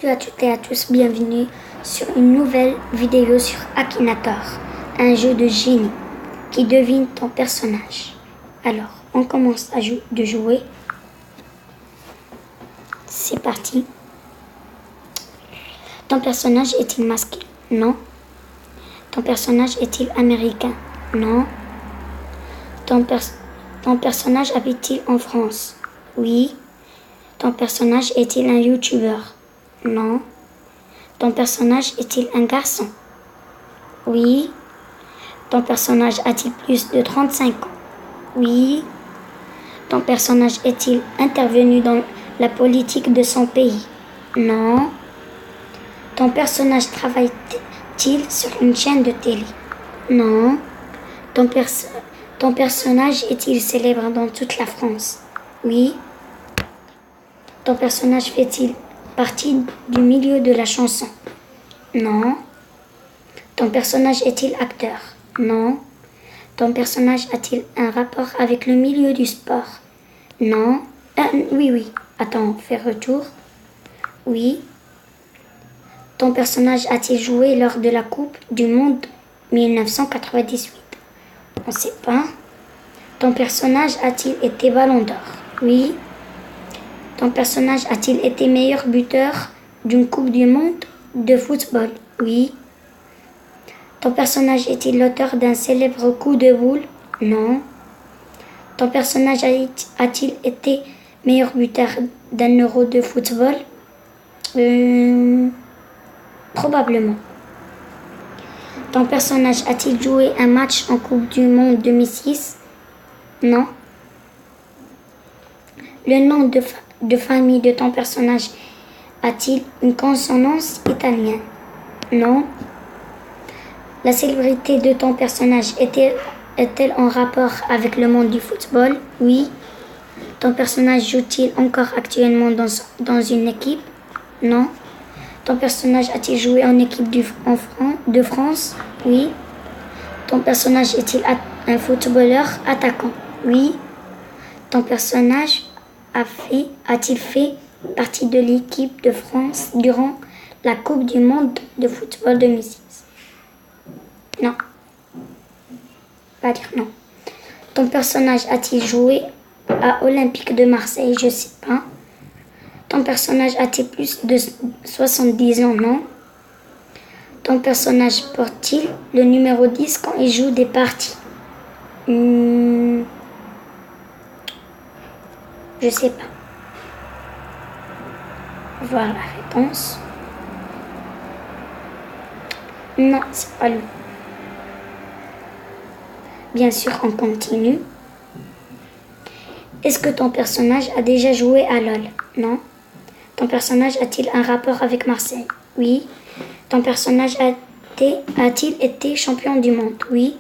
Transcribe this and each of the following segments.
Salut à toutes et à tous, bienvenue sur une nouvelle vidéo sur Akinator, un jeu de génie qui devine ton personnage. Alors, on commence à jouer. C'est parti. Ton personnage est-il masculin? Non. Ton personnage est-il américain? Non. Ton personnage habite-t-il en France? Oui. Ton personnage est-il un youtubeur? Non. Ton personnage est-il un garçon? Oui. Ton personnage a-t-il plus de 35 ans? Oui. Ton personnage est-il intervenu dans la politique de son pays? Non. Ton personnage travaille-t-il sur une chaîne de télé? Non. Ton personnage est-il célèbre dans toute la France? Oui. Ton personnage fait-il partie du milieu de la chanson? Non. Ton personnage est-il acteur? Non. Ton personnage a-t-il un rapport avec le milieu du sport? Non. Oui. Attends, fais retour. Oui. Ton personnage a-t-il joué lors de la Coupe du Monde 1998? On ne sait pas. Ton personnage a-t-il été Ballon d'Or? Oui. Ton personnage a-t-il été meilleur buteur d'une Coupe du Monde de football? Oui. Ton personnage est-il l'auteur d'un célèbre coup de boule? Non. Ton personnage a-t-il été meilleur buteur d'un Euro de football? Probablement. Ton personnage a-t-il joué un match en Coupe du Monde 2006? Non. Le nom de famille de ton personnage a-t-il une consonance italienne? Non. La célébrité de ton personnage est-elle en rapport avec le monde du football? Oui. Ton personnage joue-t-il encore actuellement dans une équipe? Non. Ton personnage a-t-il joué en équipe de France? Oui. Ton personnage est-il un footballeur attaquant? Oui. Ton personnage a-t-il fait partie de l'équipe de France durant la Coupe du Monde de football 2006? Non. Pas dire non. Ton personnage a-t-il joué à Olympique de Marseille? Je sais pas. Ton personnage a-t-il plus de 70 ans? Non. Ton personnage porte-t-il le numéro 10 quand il joue des parties? Je sais pas. Voilà la réponse. Non, c'est pas lui. Bien sûr, on continue. Est-ce que ton personnage a déjà joué à LOL? Non. Ton personnage a-t-il un rapport avec Marseille? Oui. Ton personnage a-t-il été champion du monde? Oui.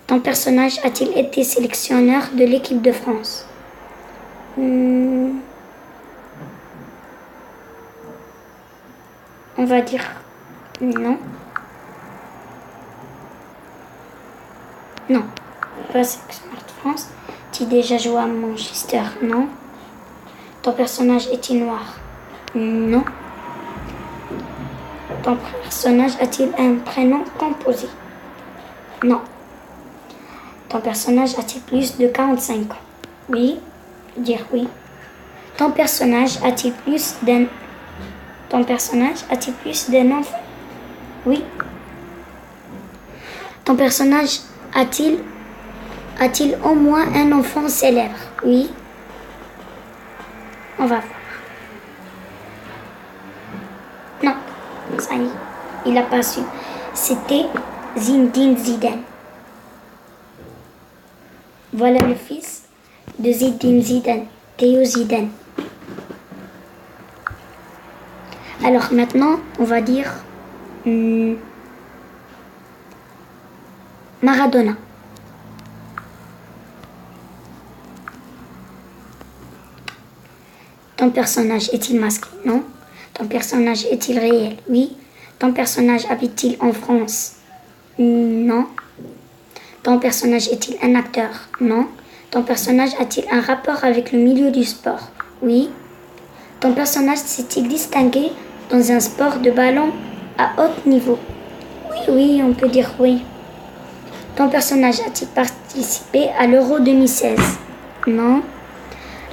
Ton personnage a-t-il été sélectionneur de l'équipe de France? On va dire non. Non, pas sélectionneur de France. Tu as déjà joué à Manchester? Non. Ton personnage est-il noir? Non. Ton personnage a-t-il un prénom composé? Non. Ton personnage a-t-il plus de 45 ans? Oui. Dire oui. Ton personnage a-t-il plus d'un enfant? Oui. Ton personnage a-t-il au moins un enfant célèbre? Oui. On va voir. Non, ça y est, il n'a pas su. C'était Zinedine Zidane. Voilà le fils de Zinedine Zidane, Théo Zidane. Alors maintenant, on va dire Maradona. Ton personnage est-il masculin? Non. Ton personnage est-il réel? Oui. Ton personnage habite-t-il en France? Non. Ton personnage est-il un acteur? Non. Ton personnage a-t-il un rapport avec le milieu du sport? Oui. Ton personnage s'est-il distingué dans un sport de ballon à haut niveau? Oui, on peut dire oui. Ton personnage a-t-il participé à l'Euro 2016? Non.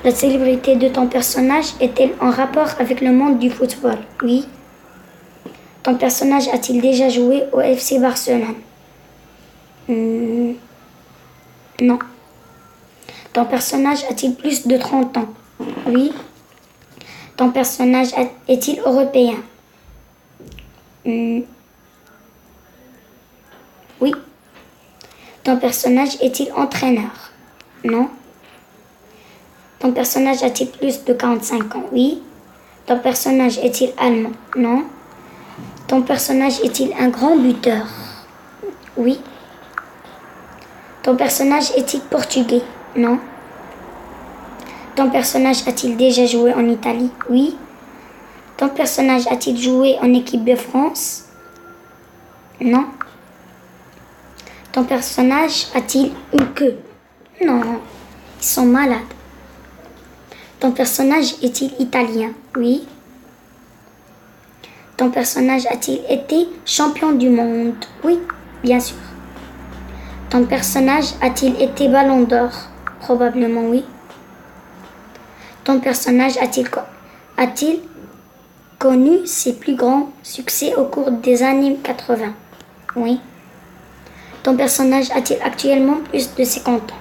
La célébrité de ton personnage est-elle en rapport avec le monde du football? Oui. Ton personnage a-t-il déjà joué au FC Barcelone? Non. Ton personnage a-t-il plus de 30 ans? Oui. Ton personnage est-il européen? Oui. Ton personnage est-il entraîneur? Non. Ton personnage a-t-il plus de 45 ans? Oui. Ton personnage est-il allemand? Non. Ton personnage est-il un grand buteur? Oui. Ton personnage est-il portugais? Non. Ton personnage a-t-il déjà joué en Italie? Oui. Ton personnage a-t-il joué en équipe de France? Non. Ton personnage a-t-il une queue? Non. Ils sont malades. Ton personnage est-il italien? Oui. Ton personnage a-t-il été champion du monde? Oui, bien sûr. Ton personnage a-t-il été ballon d'or? Probablement oui. Ton personnage a-t-il connu ses plus grands succès au cours des années 80? Oui. Ton personnage a-t-il actuellement plus de 50 ans?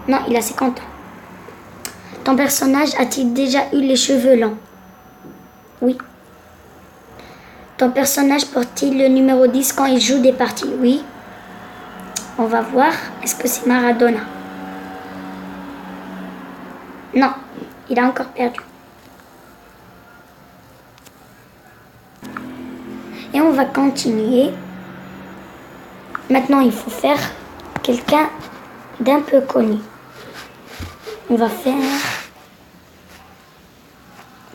Non, il a 50 ans. Ton personnage a-t-il déjà eu les cheveux longs? Oui. Ton personnage porte-t-il le numéro 10 quand il joue des parties? Oui. On va voir. Est-ce que c'est Maradona? Non, il a encore perdu. Et on va continuer. Maintenant, il faut faire quelqu'un d'un peu connu. On va faire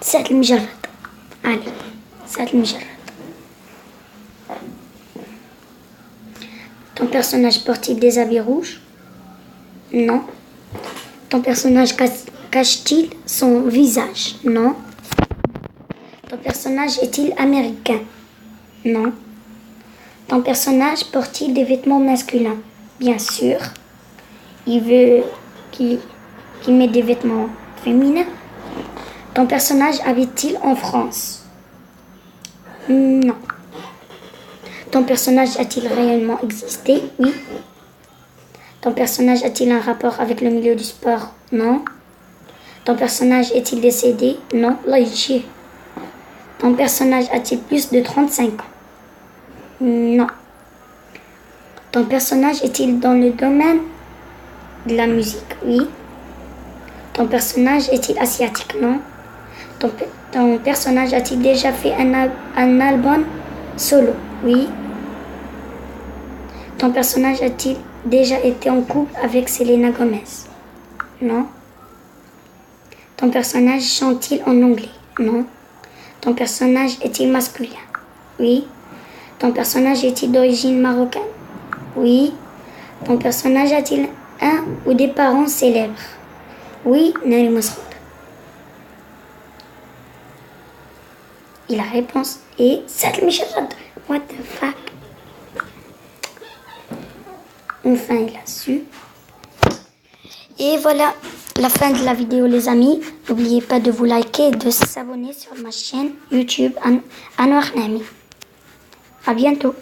Saad El-Mjarrad. Allez, Saad El-Mjarrad. Ton personnage porte-t-il des habits rouges? Non. Ton personnage cache-t-il son visage? Non. Ton personnage est-il américain? Non. Ton personnage porte-t-il des vêtements masculins? Bien sûr. Il veut qu'il mette des vêtements féminins. Ton personnage habite-t-il en France? Non. Ton personnage a-t-il réellement existé? Oui. Ton personnage a-t-il un rapport avec le milieu du sport? Non. Ton personnage est-il décédé? Non. Là, il chie. Ton personnage a-t-il plus de 35 ans? Non. Ton personnage est-il dans le domaine de la musique? Oui. Ton personnage est-il asiatique? Non. Ton personnage a-t-il déjà fait un album solo? Oui. Ton personnage a-t-il déjà été en couple avec Selena Gomez? Non. Ton personnage chante-t-il en anglais? Non. Ton personnage est-il masculin? Oui. Ton personnage est-il d'origine marocaine? Oui. Ton personnage a-t-il un ou des parents célèbres? Oui, Naïm Masroud. Et la réponse est Saad El-Mjarrad. What the fuck? Enfin, il a su. Et voilà la fin de la vidéo, les amis. N'oubliez pas de vous liker et de s'abonner sur ma chaîne YouTube Anouar Nahmi. À bientôt.